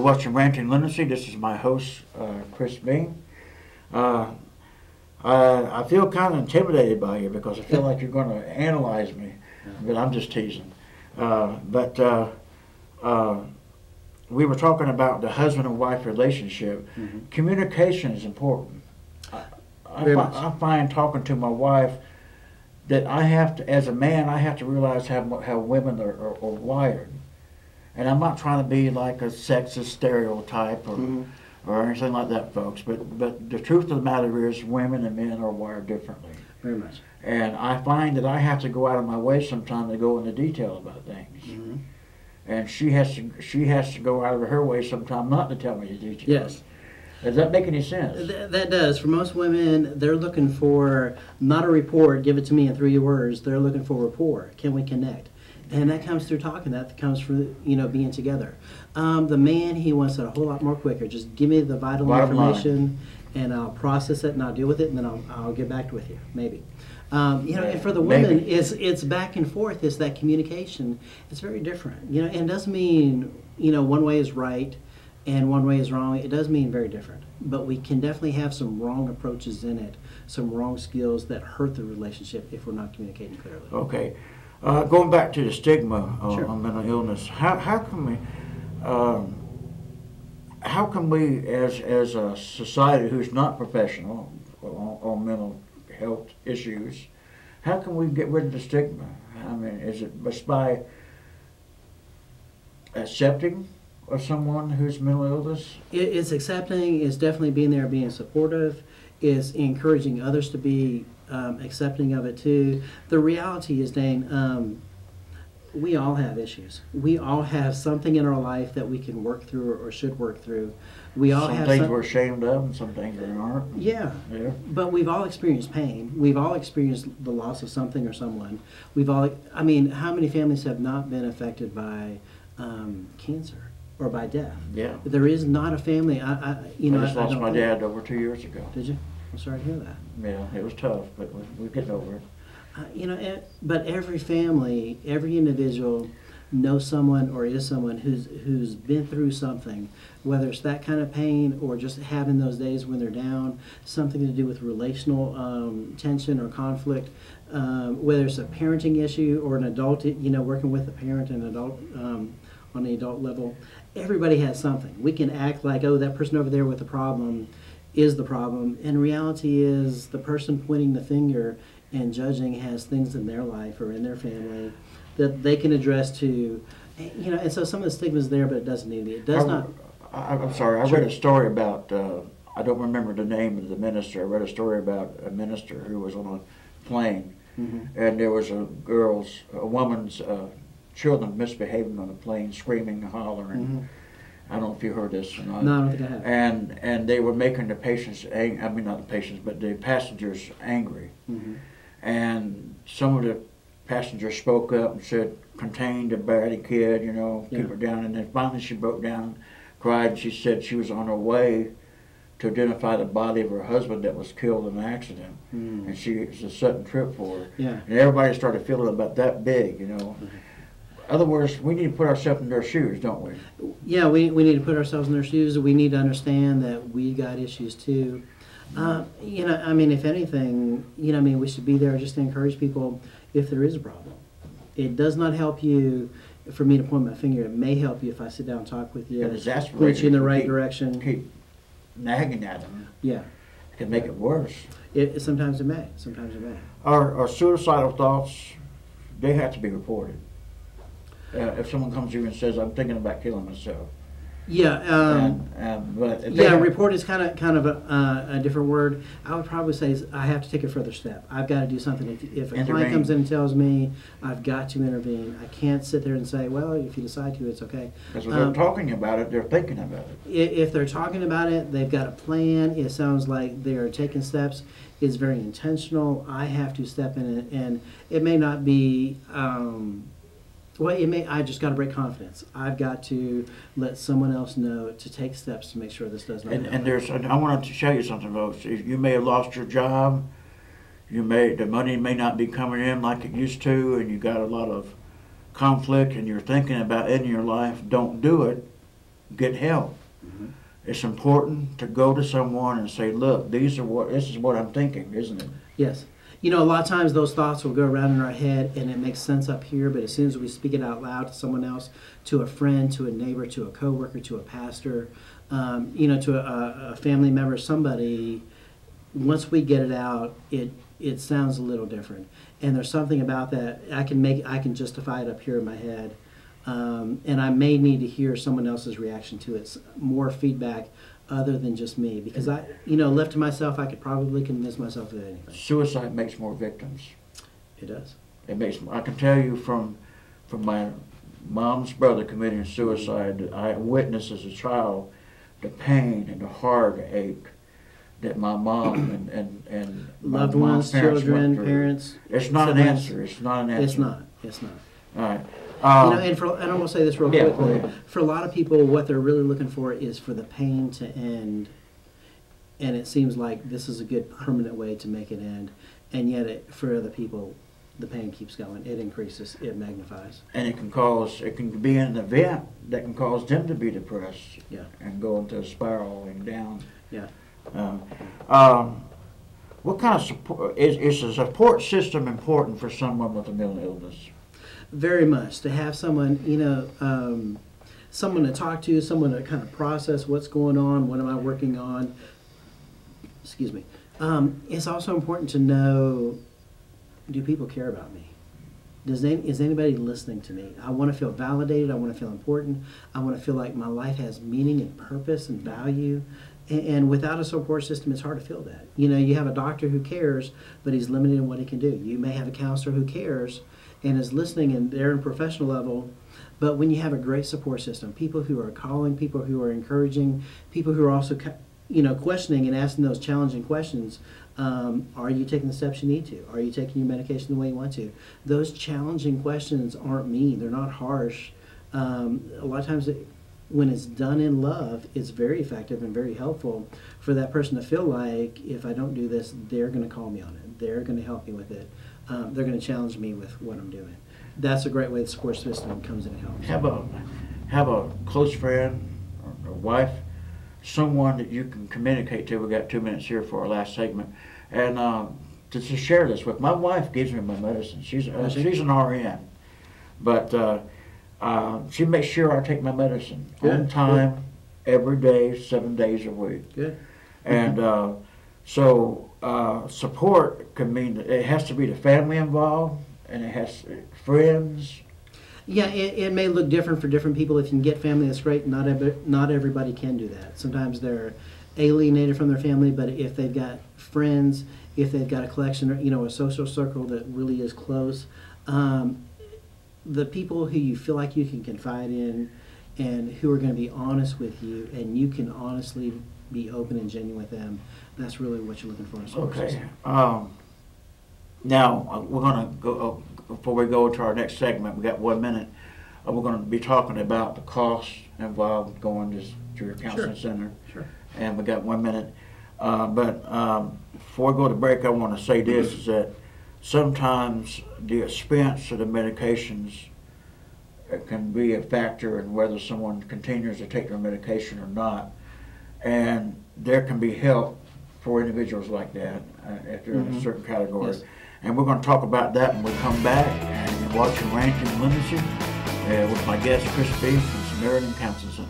watching Ranting Lunacy. This is my host, Chris Bean. I feel kind of intimidated by you because I feel like you're going to analyze me, but I'm just teasing. We were talking about the husband and wife relationship. Mm-hmm. Communication is important. I find talking to my wife that I have to, as a man, I have to realize how women are wired. And I'm not trying to be like a sexist stereotype or anything like that, folks. But the truth of the matter is women and men are wired differently. Very much. And I find that I have to go out of my way sometimes to go into detail about things. Mm-hmm. And she has to go out of her way sometimes not to tell me the details. Yes. Does that make any sense? That does. For most women, they're looking for not a report, give it to me in 3 words. They're looking for rapport. Can we connect? And that comes through talking. That comes through, being together. The man, he wants it a whole lot more quicker. Just give me the vital information, and I'll process it, and I'll deal with it, and then I'll get back with you, maybe. And for the women, it's back and forth. It's that communication. It's very different. And it doesn't mean, one way is right and one way is wrong. It does mean very different. But we can definitely have some wrong approaches in it, some wrong skills that hurt the relationship if we're not communicating clearly. Okay. Going back to the stigma Sure. on mental illness, how can we as a society who's not professional on mental health issues, how can we get rid of the stigma? I mean, is it just by accepting of someone who's mental illness? It's accepting. It's definitely being there, being supportive. It's encouraging others to be accepting of it too. The reality is, Dane, we all have issues. We all have something in our life that we can work through or should work through. We all some have things we're ashamed of and some things we aren't. Yeah. But we've all experienced pain. We've all experienced the loss of something or someone. How many families have not been affected by cancer or by death? Yeah. There is not a family. I just lost my dad over 2 years ago. Did you? I'm sorry to hear that. Yeah, it was tough, but we're getting over it. But every family, every individual knows someone or is someone who's been through something, whether it's that kind of pain or just having those days when they're down, something to do with relational tension or conflict, whether it's a parenting issue or an adult, working with a parent and adult on the adult level. Everybody has something. We can act like, oh, that person over there with the problem is the problem. And reality is the person pointing the finger and judging has things in their life or in their family that they can address to, and so some of the stigma is there, but it doesn't need to be. It does not. I'm sorry, I read a story about, I don't remember the name of the minister. I read a story about a minister who was on a plane, and there was a woman's children misbehaving on the plane, screaming and hollering. I don't know if you heard this or not. No, I don't think I have. And they were making the patients, not the patients, but the passengers angry. And some of the passengers spoke up and said, contain the bratty kid, keep her down. And then finally she broke down, cried, and she said she was on her way to identify the body of her husband that was killed in an accident. And it was a sudden trip for her. Yeah. And everybody started feeling about that big, In other words, we need to put ourselves in their shoes, don't we? Yeah, we need to put ourselves in their shoes. We need to understand that we got issues too. If anything, we should be there just to encourage people if there is a problem. It does not help you for me to point my finger. It may help you if I sit down and talk with you, point you in the right direction. Keep nagging at them. Yeah. It can make it worse. Sometimes it may. Sometimes it may. Our suicidal thoughts, they have to be reported. If someone comes to you and says, I'm thinking about killing myself. Yeah. But report is kind of a different word. I would probably say I have to take a further step. I've got to do something. If a client comes in and tells me I've got to intervene, I can't sit there and say, well, if you decide to, it's okay. Because when they're talking about it, they're thinking about it. If they're talking about it, they've got a plan. It sounds like they're taking steps. It's very intentional. I have to step in it, and it may not be... I just got to break confidence. I've got to let someone else know to take steps to make sure this does not happen. And I wanted to show you something, folks. You may have lost your job. The money may not be coming in like it used to, and you got a lot of conflict, and you're thinking about ending your life. Don't do it. get help. It's important to go to someone and say, look, this is what I'm thinking, isn't it? Yes. You know, a lot of times those thoughts will go around in our head and it makes sense up here, but as soon as we speak it out loud to someone else, to a friend, to a neighbor, to a coworker, to a pastor, you know, to a family member, somebody, once we get it out, it sounds a little different. And there's something about that I can justify it up here in my head. And I may need to hear someone else's reaction to it, more feedback other than just me. Because left to myself, I could probably convince myself of anything. Suicide makes more victims. It does. It makes. I can tell you from my mom's brother committing suicide, I witnessed as a child the pain and the heartache that my mom and loved my ones, children, parents. It's not an answer. It's not an answer. It's not. It's not. All right. And I'm going to say this real quickly. Yeah. For a lot of people, what they're really looking for is for the pain to end. And it seems like this is a good permanent way to make it end. And yet, for other people, the pain keeps going. It increases. It magnifies. And it can be an event that can cause them to be depressed. Yeah. And go into a spiraling down. Yeah. What kind of support is a support system important for someone with a mental illness? Very much. To have someone, someone to talk to, someone to kind of process what's going on, what am I working on. Excuse me. It's also important to know, do people care about me? Is anybody listening to me? I want to feel validated. I want to feel important. I want to feel like my life has meaning and purpose and value. And without a support system, it's hard to feel that. You have a doctor who cares, but he's limited in what he can do. You may have a counselor who cares and is listening, and they're in professional level. But when you have a great support system, people who are calling, people who are encouraging, people who are also, questioning and asking those challenging questions. Are you taking the steps you need to? Are you taking your medication the way you want to? Those challenging questions aren't mean. They're not harsh. A lot of times, when it's done in love, it's very effective and very helpful for that person to feel like, if I don't do this, they're going to call me on it. They're going to help me with it. They're going to challenge me with what I'm doing. That's a great way the support system comes in and helps. Have a close friend or wife, someone that you can communicate to. We got 2 minutes here for our last segment, and to share this with. My wife gives me my medicine. She's an RN, but she makes sure I take my medicine on time, every day, 7 days a week. Good. And so support can mean that it has to be the family involved, and it has friends. Yeah, it may look different for different people. If you can get family, that's great. Not everybody can do that. Sometimes they're alienated from their family, but if they've got friends, if they've got a collection, or a social circle that really is close, the people who you feel like you can confide in and who are going to be honest with you, and you can honestly be open and genuine with them, that's really what you're looking for in a support system. Now, we're going to go, before we go to our next segment, we got 1 minute, we're going to be talking about the costs involved going to your counseling center. Sure. And we got 1 minute. But before we go to break, I want to say this, is that sometimes the expense of the medications can be a factor in whether someone continues to take their medication or not. And there can be help for individuals like that if they're in a certain category. Yes. And we're going to talk about that when we come back. And you're watching Ranch Unlimited with my guest, Chris B. from Samaritan Counseling Center.